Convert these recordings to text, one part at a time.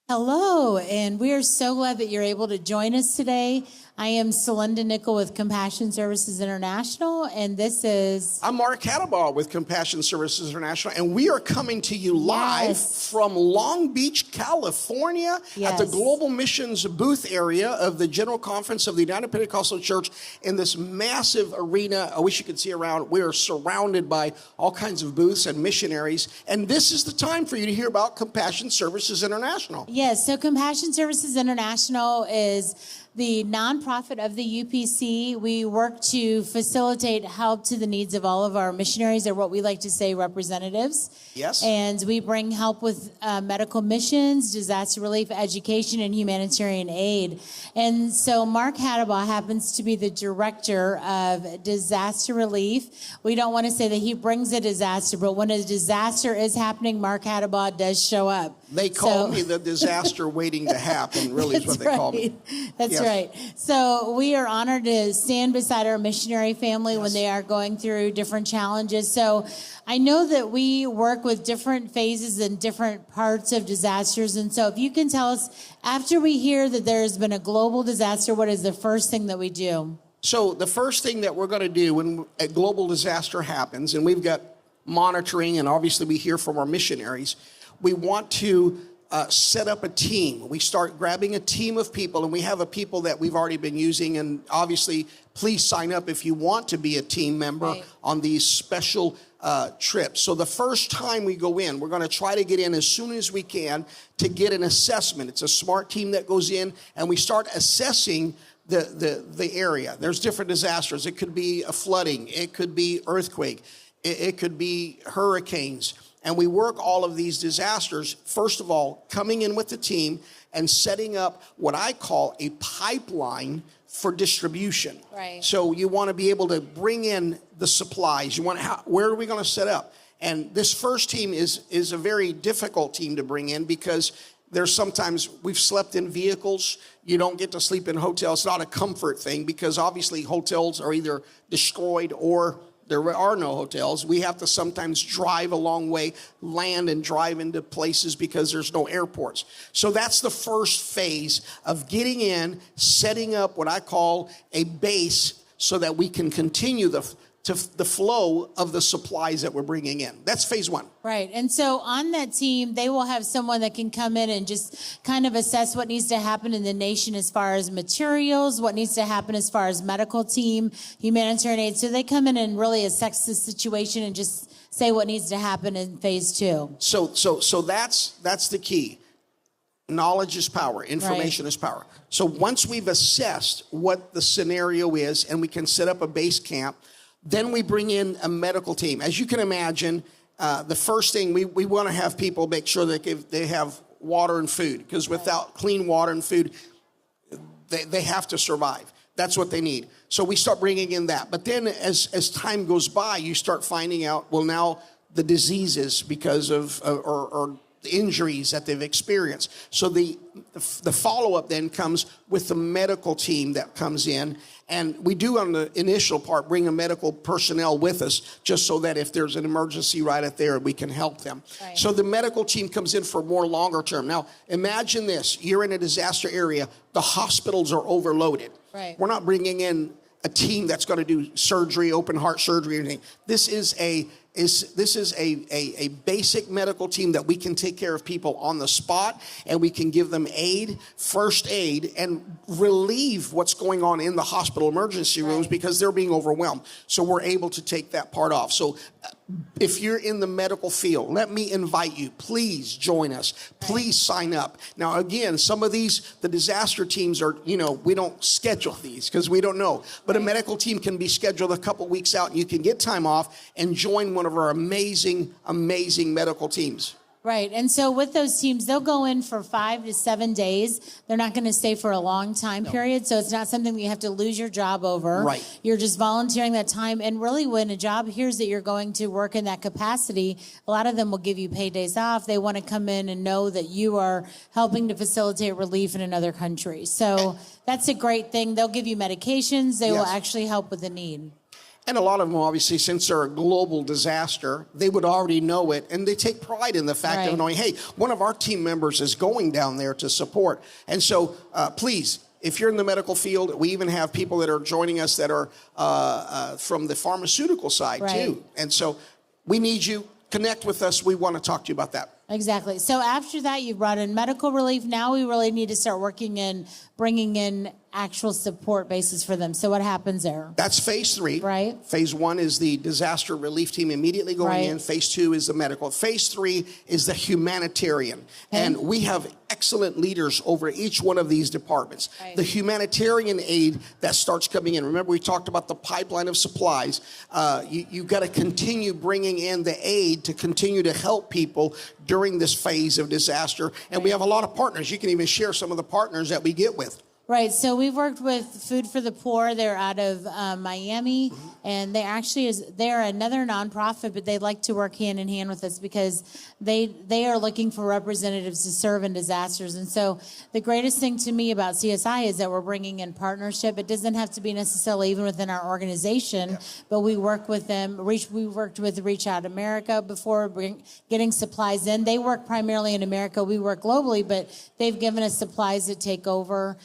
Hello, and we are so glad that you're able to join us today. I am Celinda Nickel with Compassion Services International, and this is... I'm Mark Hattabaugh with Compassion Services International, and we are coming to you live from Long Beach, California, at the Global Missions booth area of the General Conference of the United Pentecostal Church in this massive arena. I wish you could see around. We are surrounded by all kinds of booths and missionaries, and this is the time for you to hear about Compassion Services International. Yes, so Compassion Services International is the nonprofit of the UPC. We work to facilitate help to the needs of all of our missionaries, or what we like to say representatives. Yes. And we bring help with medical missions, disaster relief, education, and humanitarian aid. And so Mark Hattabaugh happens to be the director of disaster relief. We don't want to say that he brings a disaster, but when a disaster is happening, Mark Hattabaugh does show up. They call me the disaster waiting to happen, really is what they call me. That's right. So we are honored to stand beside our missionary family when they are going through different challenges. So I know that we work with different phases and different parts of disasters. And so if you can tell us, after we hear that there's been a global disaster, what is the first thing that we do? So the first thing that we're going to do when a global disaster happens, and we've got monitoring, and obviously we hear from our missionaries, we want to set up a team. We start grabbing a team of people, and we have a people that we've already been using, and obviously please sign up if you want to be a team member on these special trips. So the first time we go in, we're going to try to get in as soon as we can to get an assessment. It's a smart team that goes in, and we start assessing the area. There's different disasters. It could be a flooding. It could be earthquake. It could be hurricanes. And we work all of these disasters, first of all, coming in with the team and setting up what I call a pipeline for distribution. Right. So you want to be able to bring in the supplies. Where are we going to set up? And this first team is a very difficult team to bring in, because there's sometimes we've slept in vehicles. You don't get to sleep in hotels. It's not a comfort thing, because obviously hotels are either destroyed or there are no hotels. We have to sometimes drive a long way, land and drive into places because there's no airports. So that's the first phase of getting in, setting up what I call a base so that we can continue the flow of the supplies that we're bringing in. That's phase one. Right. And so on that team, they will have someone that can come in and just kind of assess what needs to happen in the nation as far as materials, what needs to happen as far as medical team, humanitarian aid. So they come in and really assess the situation and just say what needs to happen in phase two. So that's the key. Knowledge is power. Information is power. So once we've assessed what the scenario is and we can set up a base camp, then we bring in a medical team. As you can imagine, the first thing, we want to have people make sure that they have water and food, because without clean water and food, they have to survive. That's what they need. So we start bringing in that. But then as time goes by, you start finding out, well, now the diseases because of, or the injuries that they've experienced. So the follow-up then comes with the medical team that comes in. And we do, on the initial part, bring a medical personnel with us, just so that if there's an emergency right out there, we can help them. Right. So the medical team comes in for more longer term. Now, imagine this. You're in a disaster area. The hospitals are overloaded. Right. We're not bringing in a team that's going to do surgery, open heart surgery, or anything. This is a basic medical team that we can take care of people on the spot, and we can give them aid, first aid, and relieve what's going on in the hospital emergency rooms, because they're being overwhelmed. So we're able to take that part off. So if you're in the medical field, let me invite you. Please join us. Please sign up. Now, again, some of these, the disaster teams are, we don't schedule these because we don't know. But a medical team can be scheduled a couple weeks out, and you can get time off and join one of our amazing, amazing medical teams. Right. And so with those teams, they'll go in for 5 to 7 days. They're not going to stay for a long time period. So it's not something that you have to lose your job over. Right. You're just volunteering that time. And really, when a job hears that you're going to work in that capacity, a lot of them will give you paid days off. They want to come in and know that you are helping to facilitate relief in another country. So that's a great thing. They'll give you medications. They will actually help with the need. And a lot of them, obviously, since they're a global disaster, they would already know it. And they take pride in the fact of knowing, hey, one of our team members is going down there to support. And so please, if you're in the medical field, we even have people that are joining us that are from the pharmaceutical side, too. And so we need you. Connect with us. We want to talk to you about that. Exactly. So after that, you brought in medical relief. Now we really need to start working in bringing in actual support bases for them. So what happens there? That's phase 3. Right. Phase 1 is the disaster relief team immediately going in. Phase 2 is the medical. Phase 3 is the humanitarian. And we have excellent leaders over each one of these departments. The humanitarian aid that starts coming in. Remember, we talked about the pipeline of supplies. You've got to continue bringing in the aid to continue to help people during this phase of disaster. And we have a lot of partners. You can even share some of the partners that we get with. Right. So we've worked with Food for the Poor. They're out of Miami, and they're another nonprofit, but they like to work hand in hand with us because they are looking for representatives to serve in disasters. And so the greatest thing to me about CSI is that we're bringing in partnership. It doesn't have to be necessarily even within our organization, but we work with them. We worked with Reach Out America before getting supplies in. They work primarily in America. We work globally, but they've given us supplies to take over.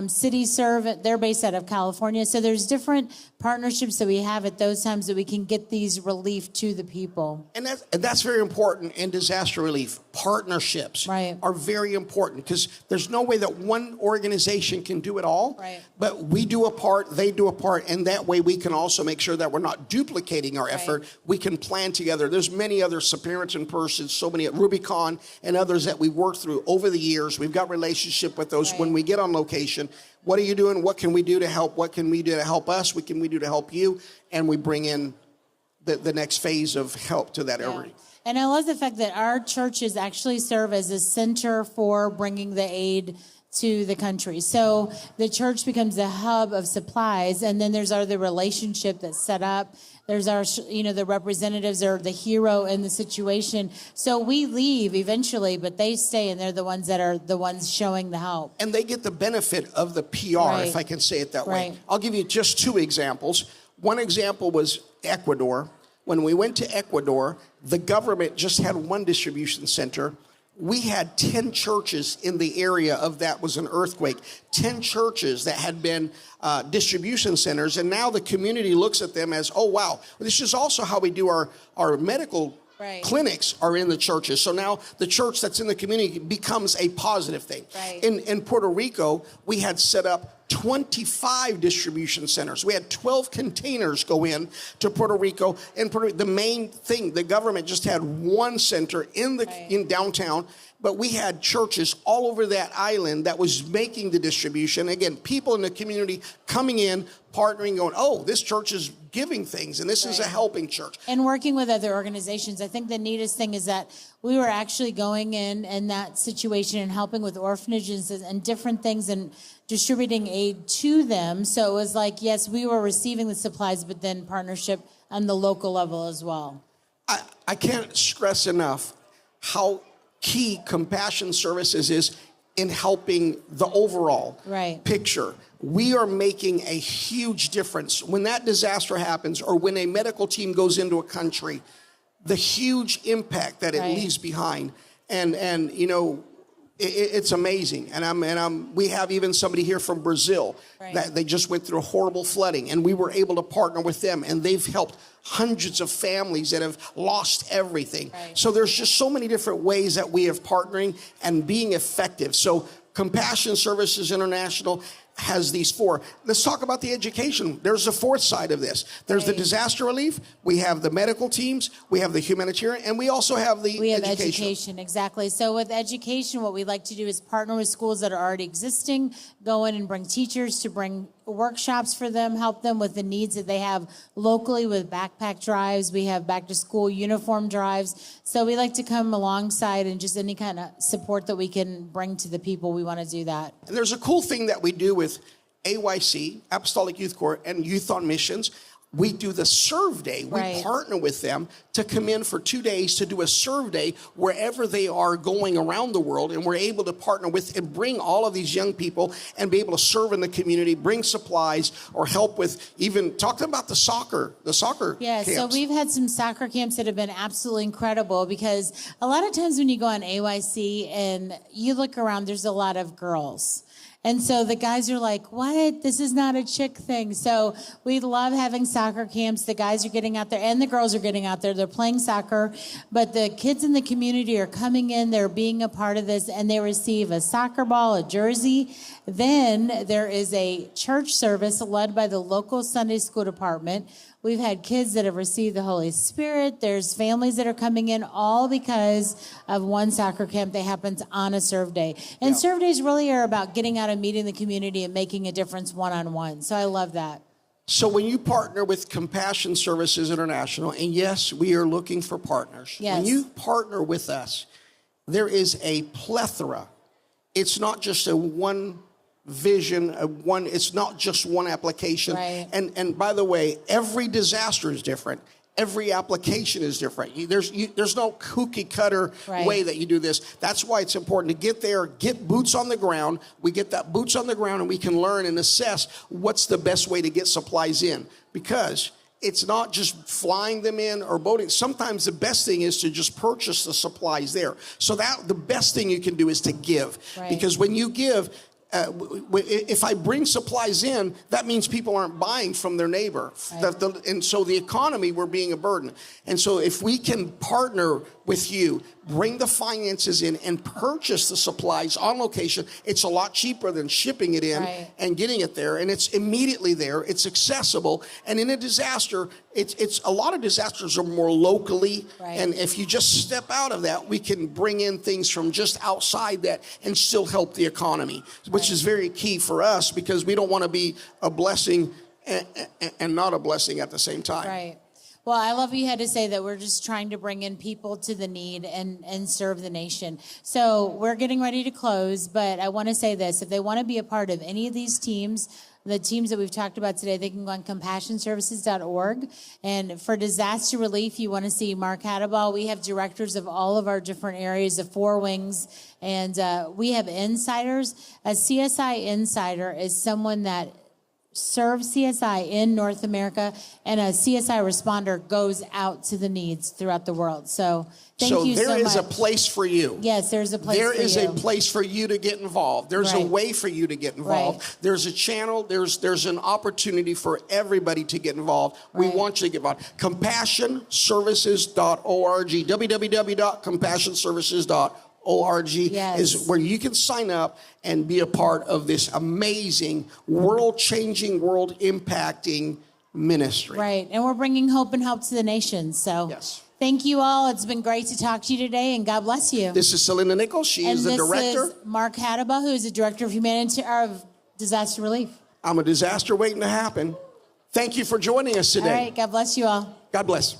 City Serve, they're based out of California. So there's different partnerships that we have at those times that we can get these relief to the people. And that's very important in disaster relief. Partnerships are very important because there's no way that one organization can do it all. But we do a part, they do a part, and that way we can also make sure that we're not duplicating our effort. We can plan together. There's many other Samaritan persons, so many at Rubicon and others that we worked through over the years. We've got relationship with those when we get on location. What are you doing? What can we do to help? What can we do to help us? What can we do to help you? And we bring in the next phase of help to that area. And I love the fact that our churches actually serve as a center for bringing the aid to the country. So the church becomes a hub of supplies, and then there's the relationship that's set up. There's the representatives are the hero in the situation. So we leave eventually, but they stay, and they're the ones that are the ones showing the help. And they get the benefit of the PR, if I can say it that way. I'll give you just 2 examples. One example was Ecuador. When we went to Ecuador, the government just had 1 distribution center. We had 10 churches in the area of that was an earthquake. 10 churches that had been distribution centers. And now the community looks at them as, oh, wow. This is also how we do our medical clinics are in the churches. So now the church that's in the community becomes a positive thing. In Puerto Rico, we had set up 25 distribution centers. We had 12 containers go in to Puerto Rico. And the main thing, the government just had 1 center in downtown, but we had churches all over that island that was making the distribution. Again, people in the community coming in, partnering, going, oh, this church is giving things, and this is a helping church. And working with other organizations. I think the neatest thing is that we were actually going in that situation and helping with orphanages and different things and distributing aid to them. So it was like, yes, we were receiving the supplies, but then partnership on the local level as well. I can't stress enough how key Compassion Services is in helping the overall picture. We are making a huge difference. When that disaster happens or when a medical team goes into a country, the huge impact that it leaves behind. And you know, it's amazing. And we have even somebody here from Brazil that they just went through a horrible flooding, and we were able to partner with them, and they've helped hundreds of families that have lost everything. So there's just so many different ways that we have partnering and being effective. So Compassion Services International has these 4. Let's talk about the education. There's a 4th side of this. There's the disaster relief. We have the medical teams. We have the humanitarian. And we also have the education. Exactly. So with education, what we like to do is partner with schools that are already existing, go in and bring teachers to bring workshops for them, help them with the needs that they have locally with backpack drives. We have back to school uniform drives. So we like to come alongside and just any kind of support that we can bring to the people. We want to do that. And there's a cool thing that we do with AYC, Apostolic Youth Corps, and Youth on Missions. we do the serve day. We Right. partner with them to come in for 2 days to do a serve day wherever they are going around the world. And we're able to partner with and bring all of these young people and be able to serve in the community, bring supplies, or help with even talking about the soccer Yeah, camps. so we've had some soccer camps that have been absolutely incredible because a lot of times when you go on AYC and you look around, there's a lot of girls. And so the guys are like, what? This is not a chick thing. So we love having soccer camps. The guys are getting out there and the girls are getting out there. They're playing soccer, but the kids in the community are coming in. They're being a part of this and they receive a soccer ball, a jersey. Then there is a church service led by the local Sunday school department. We've had kids that have received the Holy Spirit. There's families that are coming in all because of one soccer camp that happens on a serve day. And serve days really are about getting out and meeting the community and making a difference one-on-one. So I love that. So when you partner with Compassion Services International, and yes, we are looking for partners. Yes. When you partner with us, there is a plethora. It's not just a one vision of one. It's not just one application. Right. And by the way, every disaster is different. Every application is different. There's no cookie cutter Right. way that you do this. That's why it's important to get there, get boots on the ground. We get that boots on the ground and we can learn and assess what's the best way to get supplies in, because it's not just flying them in or boating. Sometimes the best thing is to just purchase the supplies there. So that the best thing you can do is to give. Right. Because when you give, if I bring supplies in, that means people aren't buying from their neighbor. Right. And so the economy, we're being a burden. And so if we can partner with you, bring the finances in and purchase the supplies on location, it's a lot cheaper than shipping it in Right. and getting it there. And it's immediately there. It's accessible. And in a disaster, it's a lot of disasters are more locally. Right. And if you just step out of that, we can bring in things from just outside that and still help the economy, which Right. is very key for us because we don't want to be a blessing and not a blessing at the same time. Right. Well, I love what you had to say that we're just trying to bring in people to the need and serve the nation. So we're getting ready to close, but I want to say this. If they want to be a part of any of these teams, the teams that we've talked about today, they can go on compassionservices.org. And for disaster relief, you want to see Mark Hattabaugh. We have directors of all of our different areas, the 4 wings, and we have insiders. A CSI insider is someone that serves CSI in North America, and a CSI responder goes out to the needs throughout the world. So thank you so much. So there is a place for you. Yes, there's a place There for you. is a place for you to get involved. There's a Right. way for you to get involved. Right. There's a channel. There's an opportunity for everybody to get involved. We Right. want you to get involved. CompassionServices.org. www.compassionservices.org Yes. is where you can sign up and be a part of this amazing, world-changing, world-impacting ministry. Right, and we're bringing hope and help to the nations. So Yes. thank you all. It's been great to talk to you today, and God bless you. This is Selena Nichols. She and is the director. This is Mark Hattabaugh, who is the director of of disaster relief. I'm a disaster waiting to happen. Thank you for joining us today. All right, God bless you all. God bless.